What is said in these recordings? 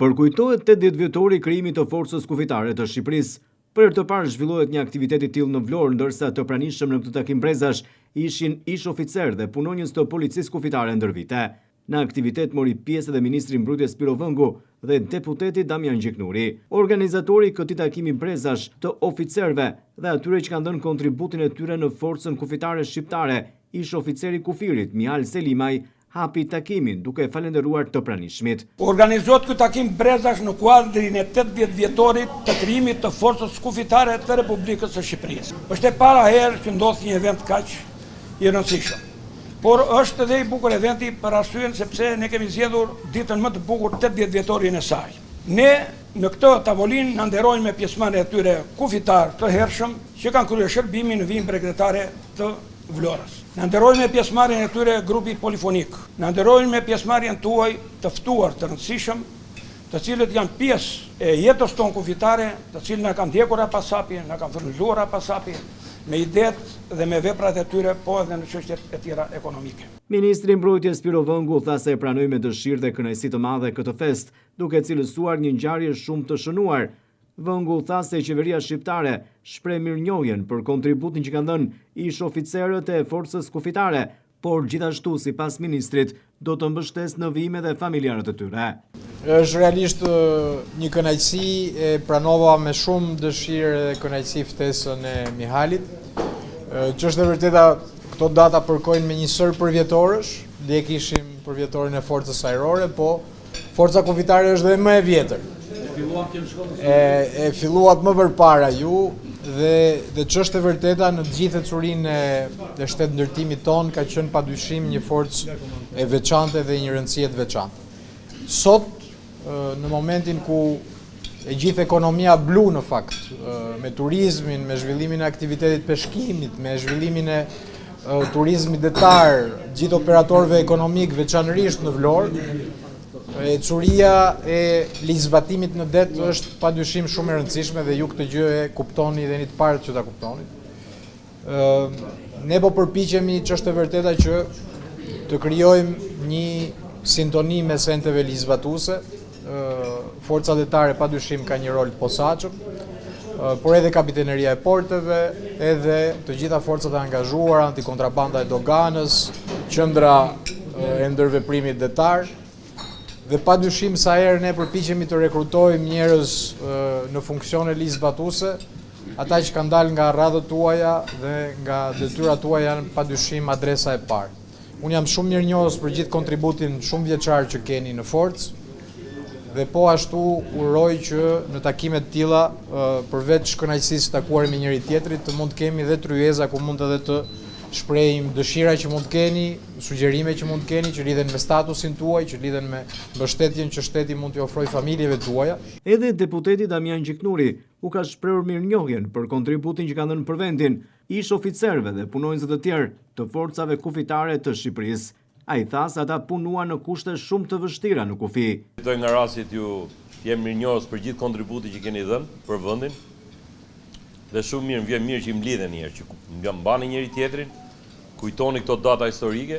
Përkujtohet 80 vjetori i krijimit të Forcës Kufitare të Shqipërisë. Për herë të parë zhvillohet një aktivitet i tillë në Vlorë, ndërsa të pranishëm në këtë takim brezash ishin ish oficer dhe punonjës të Policisë Kufitare ndër vite. Në aktivitet mori pjesë edhe Ministri i Mbrojtjes Spiro Vëngu dhe deputeti Damian Gjiknuri, organizatori i këtij takimi brezash të oficerëve dhe atyre që kanë dhënë kontributin e tyre në Forcën Kufitare Shqiptare, ish oficeri Kufirit Mihal Selimaj hapi takimin duke falenderuar të pranishmit. Organizohet ky takim brezash në kuadrin e 80 vjetorit të krijimit të Forcës Kufitare të Republikës së Shqipërisë. Është e para herë që ndodh një event kaq i rëndësishëm. Por është edhe i bukur eventi për arsyen sepse ne kemi zgjedhur ditën më të bukur 80 vjetorin e saj. Ne në këtë tavolinë na nderojmë me pjesëmarrjen e tyre kufitar të hershëm që kanë kryer shërbimin në vijim bregdetare të Vlorës. Na nderojmë me pjesëmarrjen e tyre grupi polifonik. Na nderojmë me pjesëmarrjen tuaj të ftuar të rëndësishëm, të cilët janë pjesë e jetës tonë kufitare, të cilët na kanë ndjekur pas hapje, na kanë furnizuar pas hapje me idetë dhe me veprat e tyre, po edhe në çështjet e tjera ekonomike. Ministri i Mbrojtjes Spiro Vëngu tha se e pranoi me dëshirë dhe kënaqësi të madhe këtë fest, duke cilësuar një ngjarje shumë të shënuar. Vëngu tha se qeveria shqiptare shpreh mirënjohjen për kontributin që kanë dhënë ish oficerët e Forcës Kufitare, por gjithashtu sipas ministrit do të mbështesë në vime dhe familjarët e tyre. Është realisht një kënaqësi, e pranova me shumë dëshirë dhe kënaqësi ftesën e Mihalit. Që është e vërteta, këto data përkojnë me një sër përvjetorësh, dhe kishim përvjetorin e Forcës Ajrore, po Forca Kufitare është dhe më e vjetër. E filluat më përpara ju dhe ç'është e vërteta në të gjithë curinë e shtetë ndërtimit ton ka qenë padyshim një forcë e veçantë dhe një rëndësie të veçantë. Sot në momentin ku e gjithë ekonomia blu në fakt, me turizmin, me zhvillimin e aktivitetit peshkimit, me zhvillimin e turizmit detar, gjithë operatorëve ekonomik veçanërisht në Vlorë, curia e ligjzbatimit në det është padyshim shumë e rëndësishme dhe ju këtë gjë e kuptoni dhe një të parët që ta kuptoni. Ne po përpiqemi ç'është e vërteta që të krijojmë një sintoni mes enteve ligjzbatuese. Forca detare padyshim ka një rol të posaçëm, por edhe kapiteneria e porteve, edhe të gjitha forcat e angazhuara, antikontrabanda e doganës, qendra e ndërveprimit detar. Dhe padyshim sa herë ne përpiqemi të rekrutojmë njerëz në funksione ligjzbatuese, ata që kanë dalë nga radhët tuaja dhe nga detyrat tuaja janë padyshim adresa e parë. Unë jam shumë mirënjohës për gjithë kontributin shumë vjeçar që keni në forcë dhe po ashtu uroj që në takimet të tilla, përveç kënaqësisë të takuar me njëri tjetrit, të mund të kemi dhe tryeza ku mund edhe të shprehim dëshira që mund të keni, sugjerime që mund të keni, që lidhen me statusin tuaj, që lidhen me mbështetjen që shteti mund t'i ofrojë familjeve tuaja. Edhe deputeti Damian Gjiknuri u ka shprehur mirënjohjen për kontributin që kanë dhënë për vendin ish oficerëve dhe punonjësve të tjerë të forcave kufitare të Shqipërisë. Ai tha se ata punuan në kushte shumë të vështira në kufi. Doj nga rastit ju jem mirënjohës për gjithë kontributin që keni dhënë për vendin. Dhe shumë mirë, më vjen mirë që i mblidhen njerë, që më mbani njëri tjetrin, kujtoni këto data historike,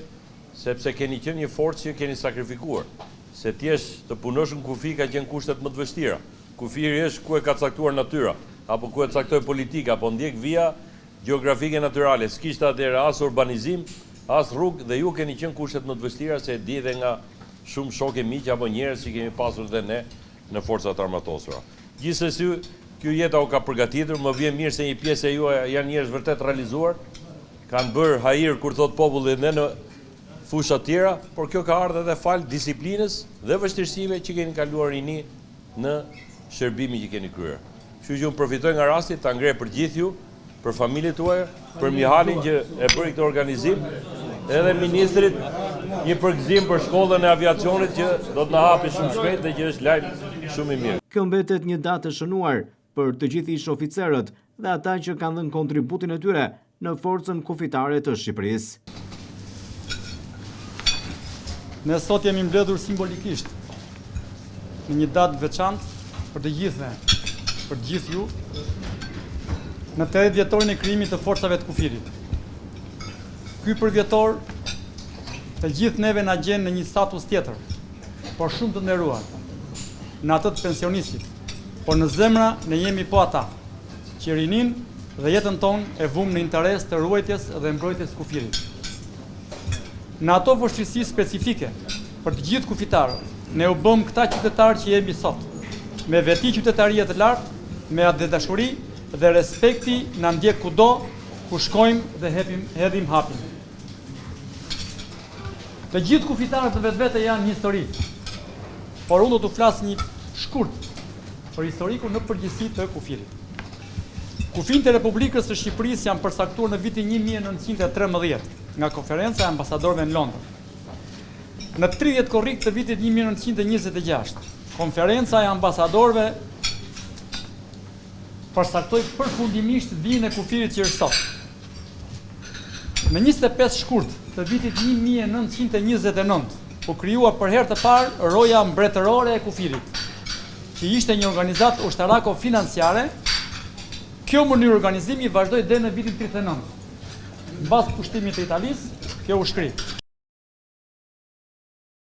sepse keni qenë një forcë që keni sakrifikuar. Se t'jesh të punosh në kufi ka qenë kushtet më të vështira. Kufiri është ku e ka caktuar natyra, apo ku e caktoi politika, apo ndjek vija gjeografike natyrale. S'kishte atëherë as urbanizim, as rrugë, dhe ju keni qenë kushtet më të vështira, se e di dhe nga shumë shokë miq apo njerëz që kemi pasur dhe ne në forcat armatosura. Gjithsesi, kjo jeta u ka përgatitur, më vjen mirë se një pjesë e juaj janë njerëz vërtet realizuar, kanë bërë hajër kur thot populli dhe në fusha tjera, por kjo ka ardhur edhe fal disiplinës dhe vështirësive që keni kaluar rini në shërbimin që keni kryer. Kështu që unë përfitoj nga rasti ta ngrej për gjithë ju, për familjet tuaja, për Mihalin që e bëri këtë organizim, edhe ministrit një përgëzim për shkollën e aviacionit që do të na hapi shumë shpejt dhe që është lajm shumë i mirë. Kjo mbetet një datë e shënuar për të gjithë ish oficerët dhe ata që kanë dhënë kontributin e tyre në Forcën Kufitare të Shqipërisë. Ne sot jemi mbledhur simbolikisht në një datë veçantë për të gjithë për të gjithë ju, në 80 vjetorin e krijimit të forcave të kufirit. Ky përvjetor të gjithë neve na gjen në një status tjetër, por shumë të nderuar. në atë të pensionistit, por në zemra ne jemi po ata, që rinin dhe jetën tonë e vumë në interes të ruajtjes dhe mbrojtjes kufirit. Në ato vështirësi specifike për të gjithë kufitarët, ne u bëm këta qytetarë që jemi sot, me veti qytetarie të lartë, me atë dashuri dhe respekti na ndjek kudo ku shkojmë dhe hedhim hapin. Të gjithë kufitarët vetvete janë një histori, por unë do të flas një shkurt për historikun në përgjithësi të kufirit. Kufijtë e Republikës së Shqipërisë janë përsaktuar në vitin 1913 nga Konferenca e Ambasadorëve në Londër. Në 30 korrik të vitit 1926, Konferenca e Ambasadorëve përsaktoi përfundimisht vijën e kufirit që është sot. Në 25 shkurt të vitit 1929, u krijua për herë të parë Roja Mbretërore e Kufirit, që ishte një organizatë ushtarako-financiare. Kjo mënyrë organizimi vazhdoi deri në vitin 39. Mbas pushtimit të Italisë, kjo u shkri.